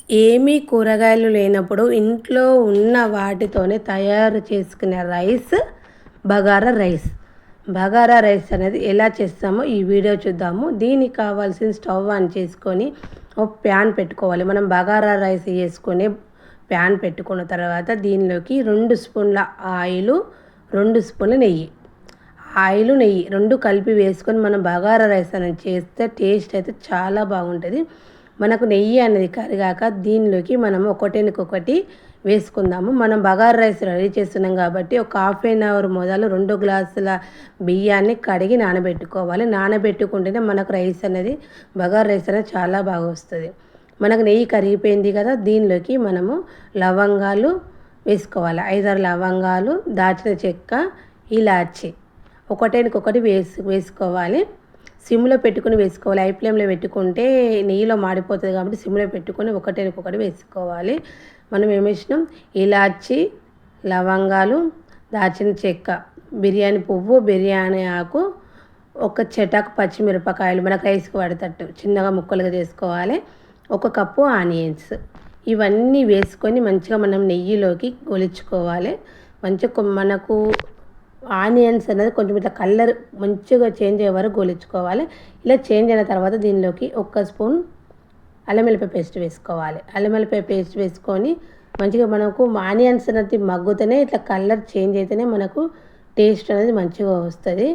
ఏమీ కూరగాయలు లేనప్పుడు ఇంట్లో ఉన్న వాటితోనే తయారు చేసుకునే rice bagara rice. Bagara rice అనేది ఎలా చేస్తామో ఈ వీడియో చూద్దాము. దీనికి కావాల్సిన స్టవ్ ఆన్ చేసుకొని ఒక ప్యాన్ పెట్టుకోవాలి. మనం బగారా రైస్ వేసుకొని ప్యాన్ పెట్టుకున్న తర్వాత దీనిలోకి 2 స్పూన్ల ఆయిలు, 2 స్పూన్ల నెయ్యి, నెయ్యి 2 కలిపి వేసుకొని మనం బగారా రైస్ అనేది చేస్తే టేస్ట్ అయితే చాలా బాగుంటుంది. మనకు నెయ్యి అనేది కరిగాక దీనిలోకి మనము ఒకటికొకటి వేసుకుందాము. మనం బగారా రైస్ రెడీ చేస్తున్నాం కాబట్టి ఒక హాఫ్ అన్ అవర్ మొదలు 2 గ్లాసుల బియ్యాన్ని కడిగి నానబెట్టుకోవాలి. నానబెట్టుకుంటేనే మనకు రైస్ అనేది బగారా రైస్ అనేది చాలా బాగా వస్తుంది. మనకు నెయ్యి కరిగిపోయింది కదా, దీనిలోకి మనము లవంగాలు వేసుకోవాలి. 5-6 లవంగాలు, దాల్చిన చెక్క, ఇలాచి ఒకటికొకటి వేసుకోవాలి. సిమ్లో పెట్టుకుని వేసుకోవాలి. హై ఫ్లేమ్లో పెట్టుకుంటే నెయ్యిలో మాడిపోతుంది కాబట్టి సిమ్లో పెట్టుకొని ఒకటికొకటి వేసుకోవాలి. మనం ఏం వేసినాం, ఇలాచి, లవంగాలు, దాల్చిన చెక్క, బిర్యానీ పువ్వు, బిర్యానీ ఆకు, ఒక చెటాకు పచ్చిమిరపకాయలు మనకు రైస్కి పడేటట్టు చిన్నగా ముక్కలుగా చేసుకోవాలి. 1 కప్పు ఆనియన్స్, ఇవన్నీ వేసుకొని మంచిగా మనం నెయ్యిలోకి గొలుచుకోవాలి. మంచిగా మనకు ఆనియన్స్ అనేది కొంచెం ఇట్లా కలర్ మంచిగా చేంజ్ అయ్యే వరకు గోలించుకోవాలి. ఇలా చేంజ్ అయిన తర్వాత దీనిలోకి 1 స్పూన్ అల్లం వెల్లిపాయ పేస్ట్ వేసుకోవాలి. అల్లం వెల్లిపాయ పేస్ట్ వేసుకొని మంచిగా మనకు ఆనియన్స్ అనేది మగ్గుతూనే ఇట్లా కలర్ చేంజ్ అయితేనే మనకు టేస్ట్ అనేది మంచిగా వస్తుంది,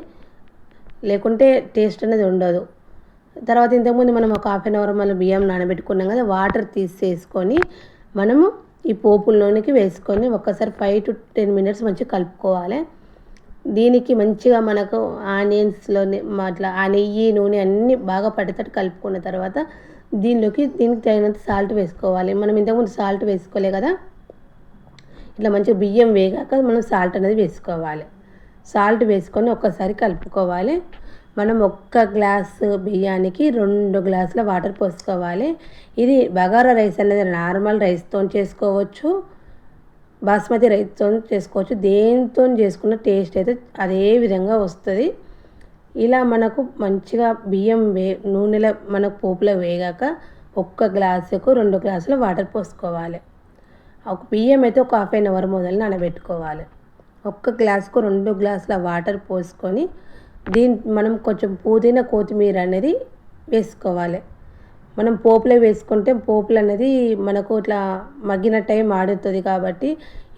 లేకుంటే టేస్ట్ అనేది ఉండదు. తర్వాత ఇంతకుముందు మనం ఒక హాఫ్ అన్ అవర్ మళ్ళీ బియ్యం నానబెట్టుకున్నాం కదా, వాటర్ తీసేసుకొని మనము ఈ పోపుల్లోనికి వేసుకొని ఒక్కసారి 5 to 10 మినిట్స్ మంచిగా కలుపుకోవాలి. దీనికి మంచిగా మనకు ఆనియన్స్లోని అట్లా ఆ నెయ్యి, నూనె అన్నీ బాగా పడేటట్టు కలుపుకున్న తర్వాత దీనికి తగినంత సాల్ట్ వేసుకోవాలి. మనం ఇంతకుముందు సాల్ట్ వేసుకోలే కదా, ఇట్లా మంచిగా బియ్యం వేగాక మనం సాల్ట్ అనేది వేసుకోవాలి. సాల్ట్ వేసుకొని ఒక్కసారి కలుపుకోవాలి. మనం 1 గ్లాసు బియ్యానికి 2 గ్లాసుల వాటర్ పోసుకోవాలి. ఇది బగారా రైస్ అనేది నార్మల్ రైస్తో చేసుకోవచ్చు, బాస్మతి రైస్తో చేసుకోవచ్చు. దేంతో చేసుకున్న టేస్ట్ అయితే అదే విధంగా వస్తుంది. ఇలా మనకు మంచిగా బియ్యం నూనెలో మనకు పోపులో వేగాక 1 గ్లాసుకు 2 గ్లాసుల వాటర్ పోసుకోవాలి. ఒక బియ్యం అయితే ఒక హాఫ్ అన్ అవర్ మొదలు నానబెట్టుకోవాలి. 1 గ్లాసుకు 2 గ్లాసుల వాటర్ పోసుకొని మనం కొంచెం పుదీనా, కొత్తిమీర అనేది వేసుకోవాలి. మనం పోపులో వేసుకుంటే పోపులు అనేది మనకు ఇట్లా మగ్గిన టైం ఆడుతుంది కాబట్టి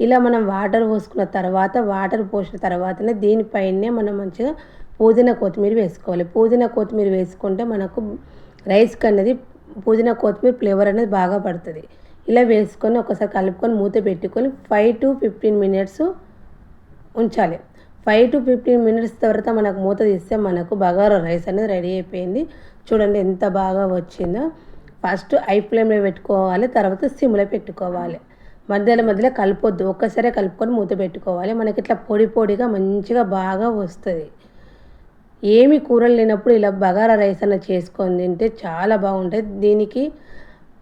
ఇలా మనం వాటర్ పోసుకున్న తర్వాత వాటర్ పోసిన తర్వాతనే దీనిపైనే మనం మంచిగా పుదీనా, కొత్తిమీర వేసుకోవాలి. పుదీనా, కొత్తిమీర వేసుకుంటే మనకు రైస్కి అనేది పుదీనా, కొత్తిమీర ఫ్లేవర్ అనేది బాగా పడుతుంది. ఇలా వేసుకొని ఒకసారి కలుపుకొని మూత పెట్టుకొని 5 to 15 మినిట్స్ ఉంచాలి. 5 to 15 మినిట్స్ తర్వాత మనకు మూత తీస్తే మనకు బగారా రైస్ అనేది రెడీ అయిపోయింది. చూడండి ఎంత బాగా వచ్చిందో. ఫస్ట్ హై ఫ్లేమ్లో పెట్టుకోవాలి, తర్వాత సిమ్లో పెట్టుకోవాలి. మధ్యలో కలపొద్దు, ఒక్కసారి కలుపుకొని మూత పెట్టుకోవాలి. మనకి ఇట్లా పొడి పొడిగా మంచిగా బాగా వస్తుంది. ఏమి కూరలు లేనప్పుడు ఇలా బగారా రైస్ అనేది చేసుకొని తింటే చాలా బాగుంటుంది. దీనికి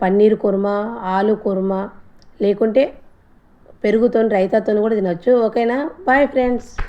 పన్నీర్ కుర్మా, ఆలు కుర్మా, లేకుంటే పెరుగుతో రైతాతో కూడా తినొచ్చు. ఓకేనా? Bye friends.